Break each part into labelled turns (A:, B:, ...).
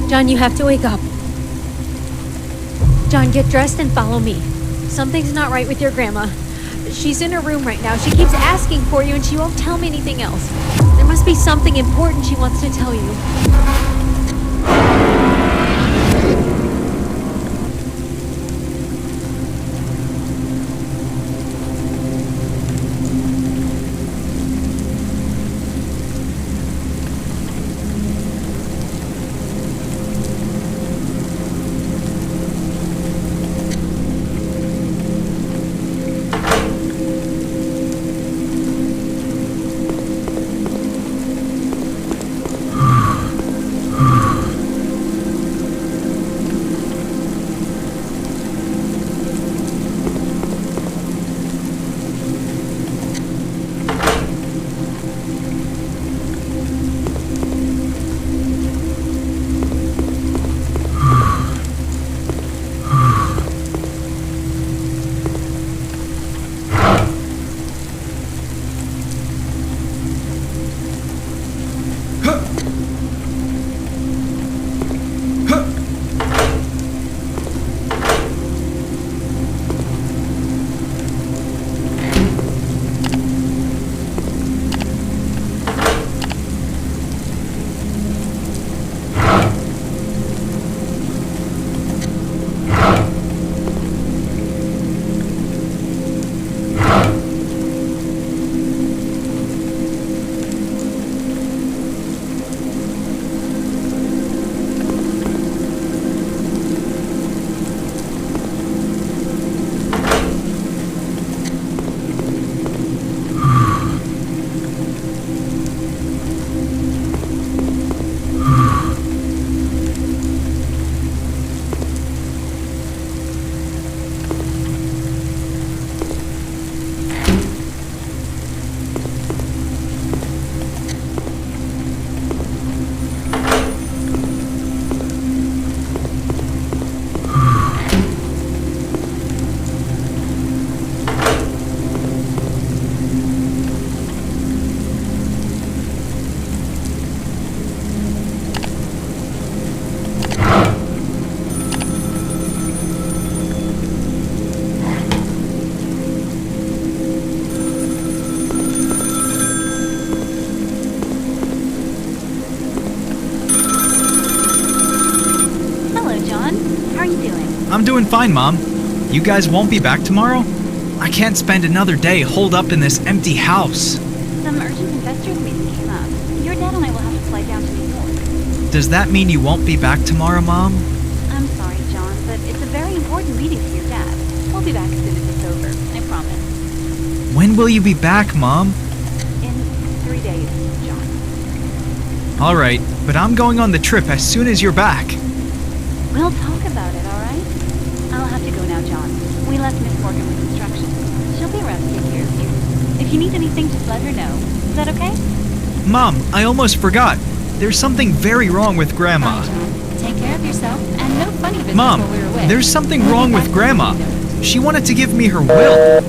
A: John, you have to wake up. John, get dressed and follow me. Something's not right with your grandma. She's in her room right now. She keeps asking for you and she won't tell me anything else. There must be something important she wants to tell you.
B: I'm doing fine, Mom. You guys won't be back tomorrow? I can't spend another day holed up in this empty house.
C: Some urgent investors meeting came up. Your dad and I will have to fly down to New York.
B: Does that mean you won't be back tomorrow, Mom?
C: I'm sorry, John, but it's a very important meeting for your dad. We'll be back as soon as it's over, I promise.
B: When will you be back, Mom?
C: In 3 days, John.
B: All right, but I'm going on the trip as soon as you're back.
C: We'll talk about it, all right? I'll have to go now, John. We left Miss Morgan with instructions. She'll be around to take care of you. If you need anything, just let her know. Is that okay?
B: Mom, I almost forgot. There's something very wrong with Grandma.
C: Bye, John. Take care of yourself, and no funny business
B: Mom,
C: while we're away.
B: there's something wrong with Grandma. She wanted to give me her will.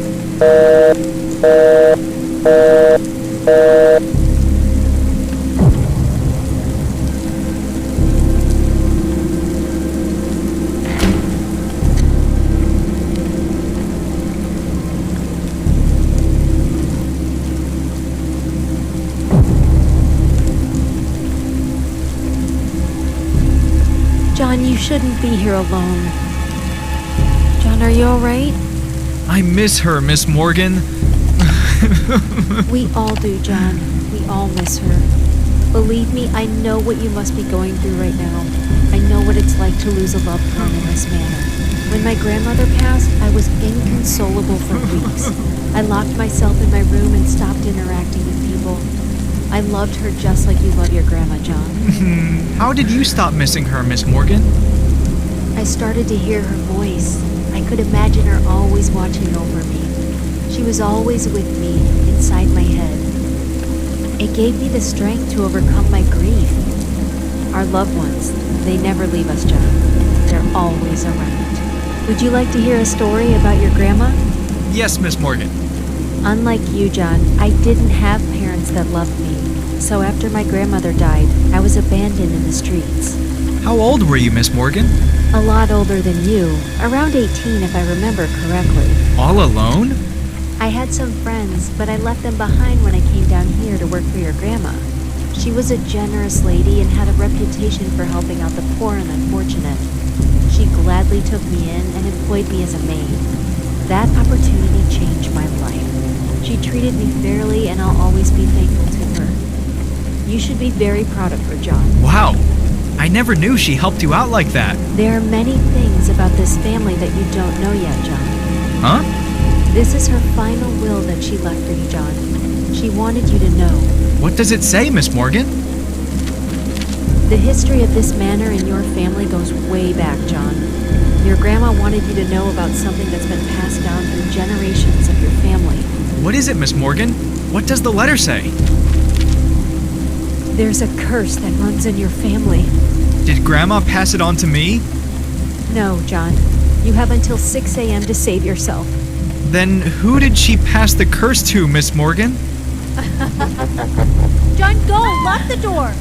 A: John, you shouldn't be here alone. John, are you alright?
B: I miss her, Miss Morgan.
A: We all do, John. We all miss her. Believe me, I know what you must be going through right now. I know what it's like to lose a loved one in this manner. When my grandmother passed, I was inconsolable for weeks. I locked myself in my room and stopped interacting with people. I loved her just like you love your grandma, John.
B: How did you stop missing her, Miss Morgan?
A: I started to hear her voice. I could imagine her always watching over me. She was always with me, inside my head. It gave me the strength to overcome my grief. Our loved ones, they never leave us, John. They're always around. Would you like to hear a story about your grandma?
B: Yes, Miss Morgan.
A: Unlike you, John, I didn't have parents that loved me. So after my grandmother died, I was abandoned in the streets.
B: How old were you, Miss Morgan?
A: A lot older than you, around 18 if I remember correctly.
B: All alone?
A: I had some friends, but I left them behind when I came down here to work for your grandma. She was a generous lady and had a reputation for helping out the poor and unfortunate. She gladly took me in and employed me as a maid. That opportunity changed my life. She treated me fairly and I'll always be thankful to her. You should be very proud of her, John.
B: Wow. I never knew she helped you out like that.
A: There are many things about this family that you don't know yet, John.
B: Huh?
A: This is her final will that she left for you, John. She wanted you to know.
B: What does it say, Miss Morgan?
A: The history of this manor and your family goes way back, John. Your grandma wanted you to know about something that's been passed down through generations of your family.
B: What is it, Miss Morgan? What does the letter say?
A: There's a curse that runs in your family.
B: Did Grandma pass it on to me?
A: No, John. You have until 6 a.m. to save yourself.
B: Then who did she pass the curse to, Miss Morgan?
D: John, go! Lock the door!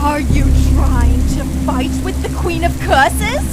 D: Are you trying to fight with the Queen of Curses?